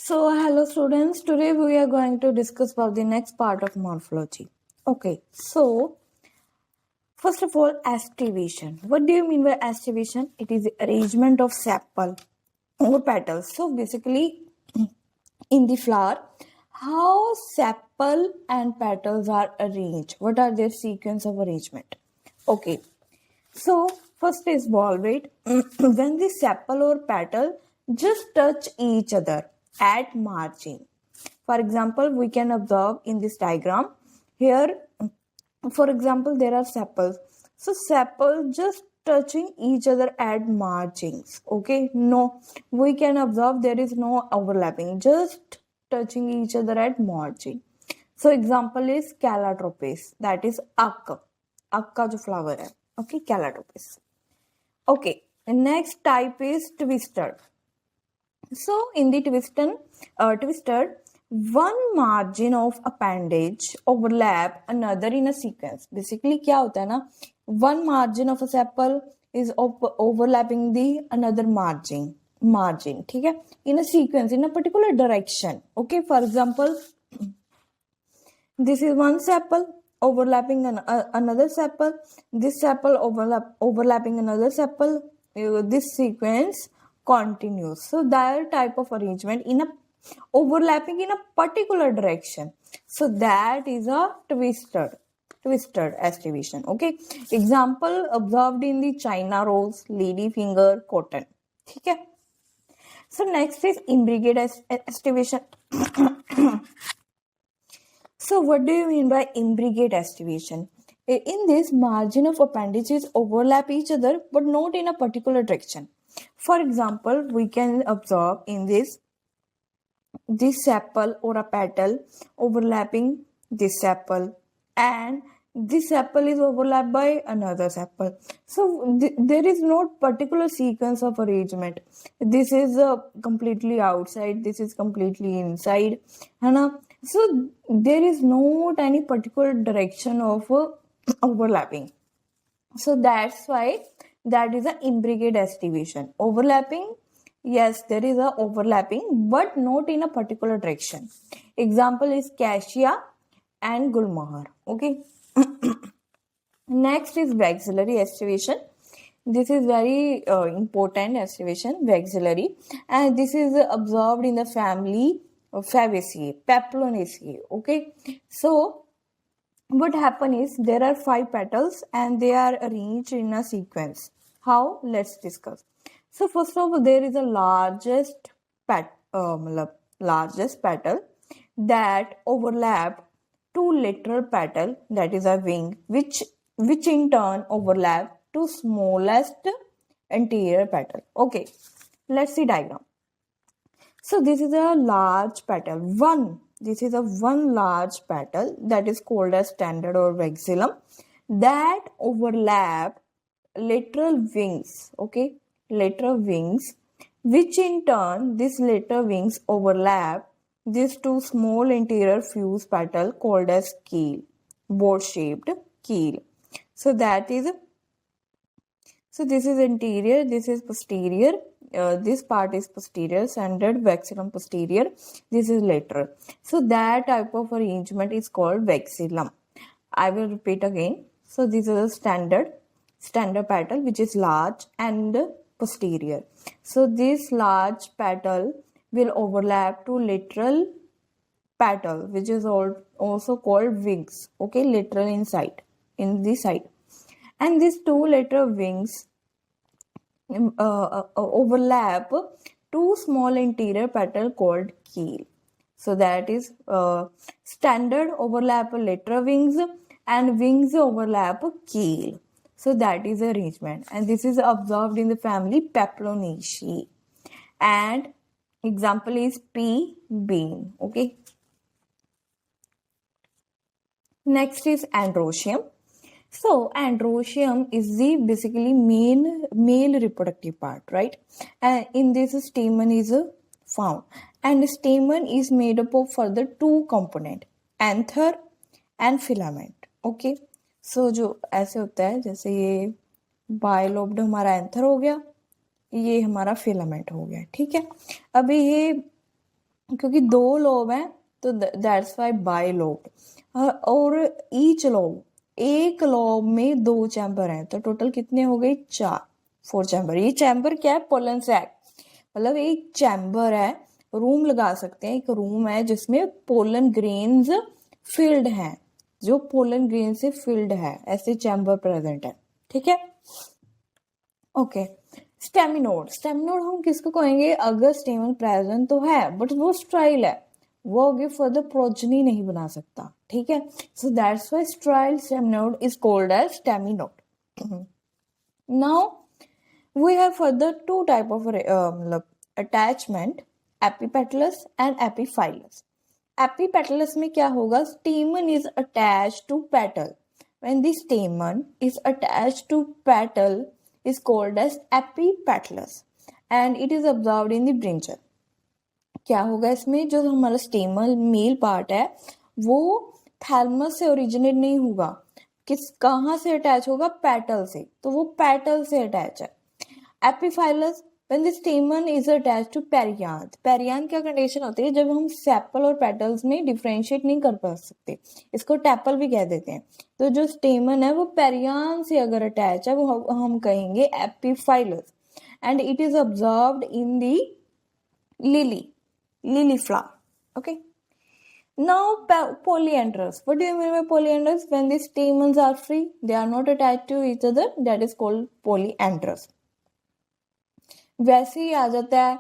So, hello students. Today we are going to discuss about the next part of morphology. Okay, so first of all, aestivation. What do you mean by aestivation? It is the arrangement of sepal or petals. So, basically, in the flower, how sepal and petals are arranged. What are their sequence of arrangement? Okay, so first is valvate. When the sepal or petal just touch each other at margin. For example, we can observe in this diagram here. For example, there are sepals. So sepal just touching each other at margins. Okay, no, we can observe there is no overlapping. Just touching each other at margin. So example is calotropis. That is अक. अक का जो flower है. Okay, calotropis. Okay, next type is twisted. So in the twisted, one margin of appendage overlap another in a sequence. Basically क्या होता है ना, one margin of a sepal is overlapping the another margin, ठीक है, in a sequence, in a particular direction. Okay, for example, this is one sepal overlapping another sepal. This sepal overlapping another sepal. This sequence continues. So that type of arrangement in a overlapping in a particular direction. So that is a twisted aestivation. Okay. Example observed in the China rose, lady finger, cotton. Okay. So next is imbricate aestivation. So what do you mean by imbricate aestivation? In this, margin of appendages overlap each other but not in a particular direction. For example, we can observe in this sepal or a petal overlapping this sepal, and this sepal is overlapped by another sepal. So there is no particular sequence of arrangement. This is completely outside, this is completely inside, so there is not any particular direction of overlapping. So that's why that is an imbricate aestivation. Overlapping, yes, there is a overlapping, but not in a particular direction. Example is cassia and gulmohar. Okay. Next is vexillary aestivation. This is very important aestivation, vexillary, and this is observed in the family of Fabaceae, Papilionaceae. Okay, so what happens is there are 5 petals and they are arranged in a sequence. How? Let's discuss. So first of all, there is a largest petal that overlap 2 lateral petal, that is a wing, which in turn overlap to smallest anterior petal. Okay, let's see diagram. So this is a large petal. This is a one large petal that is called as standard or vexillum that overlap lateral wings. Okay, lateral wings, which in turn these lateral wings overlap these 2 small interior fused petal called as keel, boat shaped keel. So that is, so this is anterior, this is posterior. This part is posterior, standard vexillum posterior. This is lateral. So that type of arrangement is called vexillum. I will repeat again. So this is a standard petal which is large and posterior. So this large petal will overlap to lateral petal, which is also called wings. Okay, lateral inside, in this side, and these 2 lateral wings overlap 2 small interior petal called keel. So that is standard overlap lateral wings and wings overlap keel. So that is arrangement, and this is observed in the family Papilionaceae. And example is pea bean. Okay. Next is androecium. So androecium is the basically male reproductive part, right? And in this stamen is found, and stamen is made up of further 2 component, anther and filament. Okay, so जो ऐसे होता है, जैसे ये bilobed हमारा anther हो गया, ये हमारा फिलामेंट हो गया. ठीक है, अभी ये क्योंकि 2 लोब हैं तो दैट्स वाई बाई लोब। और ईच लोब, एक लोब में 2 चैम्बर हैं तो टोटल कितने हो गए 4, 4 चैम्बर। ये चैम्बर क्या है, पोलन सैक, मतलब एक चैम्बर है, रूम लगा सकते हैं, एक रूम है जिसमें पोलन ग्रेन्स फिल्ड हैं, जो पोलन ग्रेन से फिल्ड है, ऐसे चैम्बर प्रेजेंट है। ठीक है, ओके। स्टेमिनोड, स्टेमिनोड हम किसको कहेंगे, अगर स्टेमन प्रेजेंट तो है बट वो स्ट्राइल है, वो आगे फर्दर प्रोजनी नहीं बना सकता। ठीक है, so that's why sterile staminode is called as staminode. Now we have further two type of मतलब attachment, epipetalous and epiphyllous। epipetalous में क्या होगा, stamen is attached to petal, when the stamen is attached to petal is called as epipetalous and it is observed in the brinjal। क्या होगा इसमें, जो हमारा स्टेमल male part है वो थैलमस से ओरिजिनेट नहीं होगा, किस कहाँ से अटैच होगा, पेटल से, तो वो पेटल से अटैच है। Epiphyllous, when the stamen is attached to perianth। perianth क्या कंडीशन होती है, जब हम सेपल और पेटल्स में डिफरेंशिएट नहीं कर पा सकते, इसको टैपल भी कह देते हैं। तो जो स्टेमन है वो पेरियांथ से अगर अटैच है वो हम कहेंगे epiphyllous and it is observed in the lily flower। Okay, now polyandrous, what do you mean by polyandrous, when the stamens are free, they are not attached to each other, that is called polyandrous। वैसे ही आ जाता है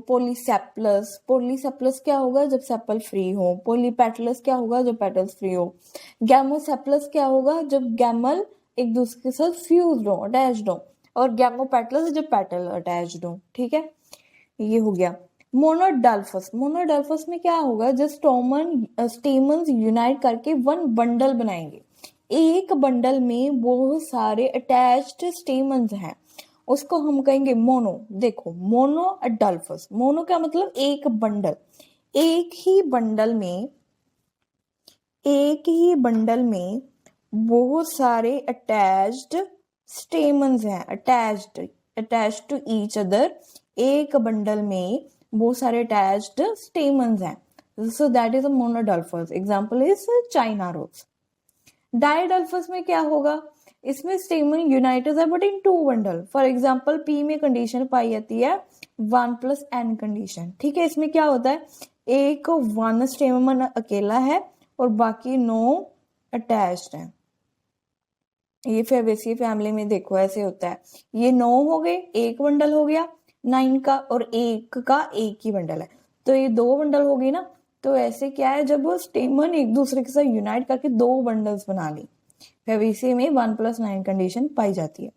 पोलीसेप्लस। पोलीसेप्लस क्या होगा, जब sepal free हो। पोलीपेटलस क्या होगा, जब पेटल्स फ्री हो। गैमोसेप्लस क्या होगा, जब गैमल एक दूसरे के साथ फ्यूज्ड हो, अटैच्ड हो। और गैमोपेटलस जब पेटल अटैच्ड हो। ठीक है, ये हो गया। मोनोडल्फस, मोनोडल्फस में क्या होगा, जब स्टेमन्स यूनाइट करके वन बंडल बनाएंगे, एक बंडल में बहुत सारे अटैच्ड स्टेमन्स हैं, उसको हम कहेंगे मोनो। देखो, मोनो अडल्फस, मोनो का मतलब एक बंडल, एक ही बंडल में, एक ही बंडल में बहुत सारे अटैच्ड स्टेमन्स हैं, अटैच्ड टू ईच अदर, एक बंडल में बहुत सारे अटैच्ड स्टेमन्स हैं, so that is a monadelphous. Example is China rose. Diadelphous में क्या होगा, इसमें स्टेमन यूनाइटेड है but in 2 bundle. For example pea में कंडीशन पाई जाती है 1+n कंडीशन। ठीक है, इसमें क्या होता है, एक 1 स्टेमन अकेला है और बाकी 9 अटैच्ड है। ये फेबेसी फैमिली में देखो ऐसे होता है, ये 9 हो गए, एक बंडल हो गया 9 का, और एक का एक ही बंडल है, तो ये 2 बंडल हो गई ना। तो ऐसे क्या है, जब वो स्टेमन एक दूसरे के साथ यूनाइट करके 2 बंडल्स बना ली, फेबेसी में 1+9 कंडीशन पाई जाती है।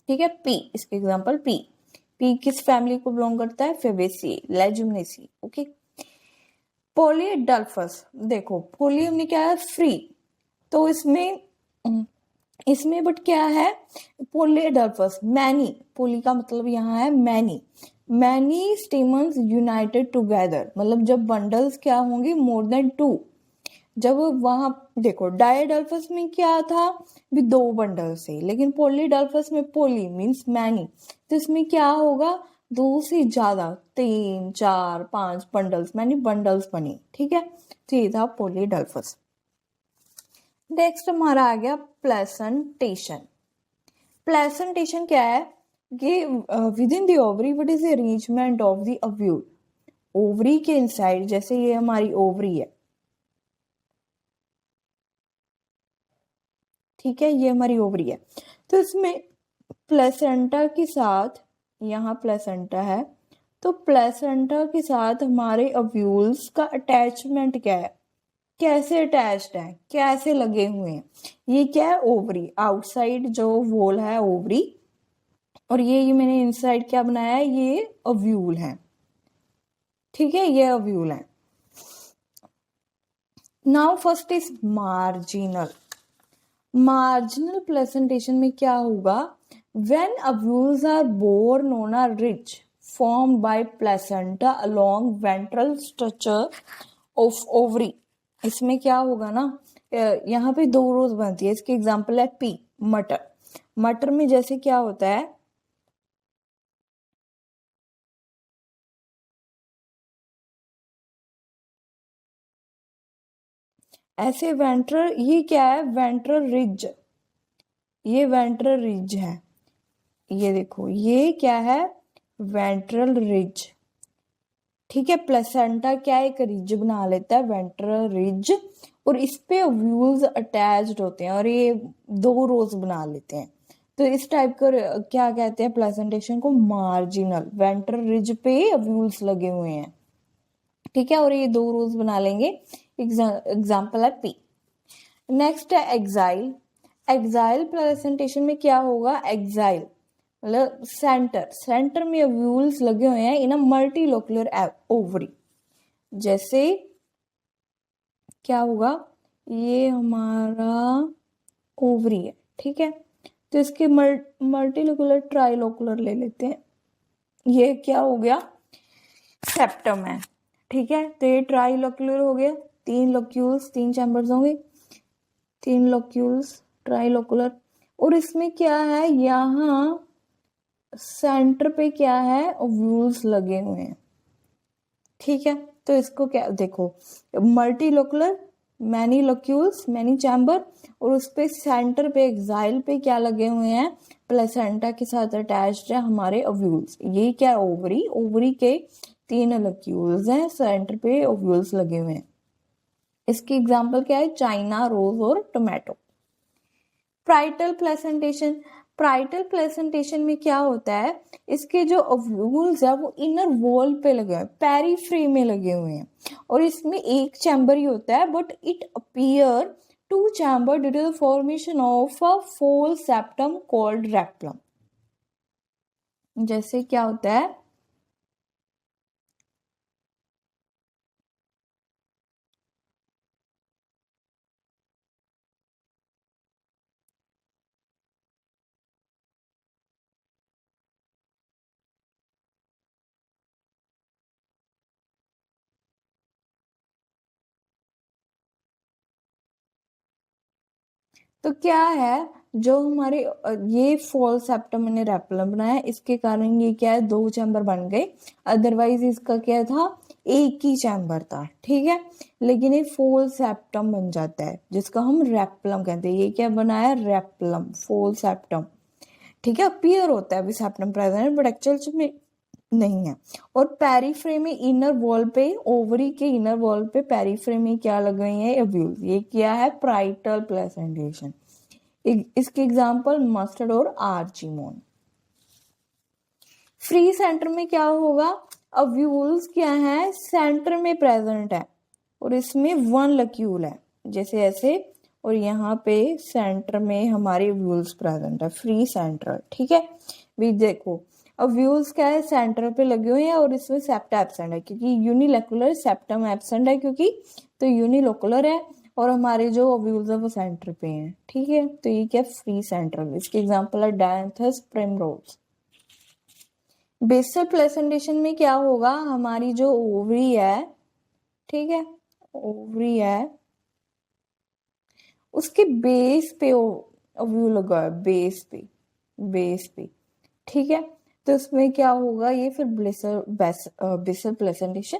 ठीक है, पी, इसके एग्जांपल पी। पी किस फैमिली को बिलोंग करता है, फेबेसी, लेजुमिनेसी। ओके, पॉलीडल्फस, देखो पोली हमने क्या है, फ्री, तो इसमें बट क्या है, पोलीडल्फस मैनी, पोली का मतलब यहाँ है many, many stamens United together, मतलब जब बंडल्स क्या होंगे, मोर देन 2। जब वहां देखो डायडल्फस में क्या था, भी 2 बंडल से, लेकिन पोलीडल्फस में पोली मीन्स मैनी, तो इसमें क्या होगा, 2 से ज्यादा, 3, 4, 5 बंडल्स, मैनी बंडल्स बनी। ठीक है, तो ये था पोलीडल्फस। नेक्स्ट हमारा आ गया प्लेसेंटेशन। प्लेसेंटेशन क्या है कि with in the ovary what is the arrangement of the ovule. Ovary के इनसाइड, जैसे ये हमारी ओवरी है, ठीक है, ये हमारी ओवरी है, तो इसमें प्लेसेंटा के साथ, यहाँ प्लेसेंटा है, तो प्लेसेंटा के साथ हमारे ओव्यूल्स का अटैचमेंट क्या है, कैसे अटैच्ड है, कैसे लगे हुए हैं। ये क्या है, ओवरी, आउटसाइड जो वॉल है ओवरी, और ये मैंने इनसाइड क्या बनाया है, ये ओव्यूल है। ठीक है, ये ओव्यूल है। Now first is marginal. Marginal placentation में क्या होगा, when ovules are borne on a ridge formed by placenta along ventral structure of ovary। इसमें क्या होगा ना, यहाँ पे 2 रोज बनती है, इसके एग्जांपल है पी, मटर। मटर में जैसे क्या होता है, ऐसे वेंट्रल, ये क्या है, वेंट्रल रिज, ये वेंट्रल रिज है, ये देखो ये क्या है, वेंट्रल रिज, ठीक है। प्लेसेंटा क्या है, एक रिज बना लेता है, वेंट्रल रिज, और इस पे व्यूल्स अटैच्ड होते हैं और ये 2 रोज बना लेते हैं। तो इस टाइप का क्या कहते हैं, प्लेसेंटेशन को मार्जिनल, वेंट्रल रिज पे व्यूल्स लगे हुए हैं, ठीक है, और ये 2 रोज बना लेंगे। एग्जाम्पल है पी। नेक्स्ट है एक्साइल। एक्साइल प्रेजेंटेशन में क्या होगा, एक्साइल मतलब सेंटर, सेंटर में व्यूल्स लगे हुए हैं इन अ मल्टीलोकुलर ओवरी। जैसे क्या होगा, ये हमारा ओवरी है, ठीक है, तो इसके मल्टीलोकुलर ट्राइलोकुलर ले लेते हैं, ये क्या हो गया, सेप्टम है, ठीक है। तो ये ट्राइलोक्यूलर हो गया, 3 लोक्यूल्स, 3 चैम्बर्स होंगे, 3 लोक्यूल्स ट्राइलोकुलर, और इसमें क्या है, यहाँ सेंटर पे क्या है, ओव्यूल्स लगे हुए हैं, ठीक है। तो इसको क्या देखो, मल्टीलोकुलर, मैनी लोक्यूल्स, मैनी चैम्बर, और उस पे सेंटर पे एक्साइल पे क्या लगे हुए हैं, प्लेसेंटा के साथ अटैच्ड है हमारे ओव्यूल्स। ये क्या, ओवरी, ओवरी के 3 लोक्यूल्स हैं, सेंटर पे ओव्यूल्स लगे हुए हैं। इसकी एग्जांपल क्या है, चाइना रोज और tomato. Parietal placentation, parietal placentation में क्या होता है, इसके जो ओव्यूल्स है वो इनर वॉल पे लगे हुए हैं, पेरीफ्री में लगे हुए हैं, और इसमें एक चैम्बर ही होता है, but it appear 2 chamber due to the formation of a false septum called रेप्लम। जैसे क्या होता है, तो क्या है, जो हमारे ये फॉल सेप्टम मैंने रेप्लम बनाया, इसके कारण ये क्या है, 2 चैम्बर बन गए, अदरवाइज इसका क्या था, एक ही चैम्बर था, ठीक है। लेकिन ये फोल सेप्टम बन जाता है, जिसका हम रेप्लम कहते हैं। ये क्या बनाया, रेप्लम, फोल सेप्टम, ठीक है। अपीयर होता है अभी सेप्टम प्रेजेंट, बट एक्चुअल में नहीं है। और पेरीफ्रेम में इनर वॉल पे, ओवरी के इनर वॉल पे पेरीफ्रेम में क्या लगे हुए हैं, ओव्यूल्स। ये क्या है, प्राइटल प्लेसेंटेशन। इसके एग्जांपल मस्टर्ड और आर्चिमोन। फ्री सेंटर में क्या होगा, ओव्यूल्स क्या है, सेंटर में प्रेजेंट है, और इसमें 1 लोक्यूल है, जैसे ऐसे, और यहाँ पे सेंटर में हमारे ओव्यूल्स प्रेजेंट है, फ्री सेंटर, ठीक है। भी देखो ओव्यूल्स क्या है, सेंटर पे लगे हुए हैं, और इसमें सेप्टा एब्सेंट है, क्योंकि यूनिलोकुलर सेप्टम एब्सेंट है, क्योंकि तो यूनिलोकुलर है, और हमारे जो ओव्यूल्स है वो सेंटर पे हैं, ठीक है। तो ये क्या, फ्री सेंट्रल। इसके एग्जांपल है डायंथस प्राइमरोज। बेसल प्रेजेंटेशन में क्या होगा, हमारी जो ओवरी है, ठीक है, ओवरी है, उसके बेस पे ओव्यूल लगा है, बेस पे, बेस पे, ठीक है। तो उसमें क्या होगा, ये फिर बेसल प्रेजेंटेशन,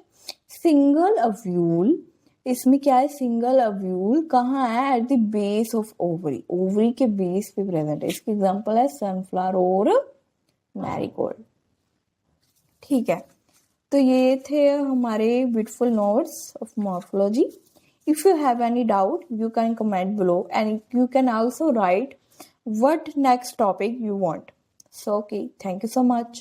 सिंगल ओव्यूल। इसमें क्या है, सिंगल ओव्यूल कहाँ है, at the base of ovary, ovary के बेस पे प्रेजेंट है। इसकी एग्जांपल है सनफ्लावर और मैरीगोल्ड, ठीक है। तो ये थे हमारे beautiful notes of morphology. If you have any doubt, you can comment below, and you can also write what next topic you want. So, okay, thank you so much.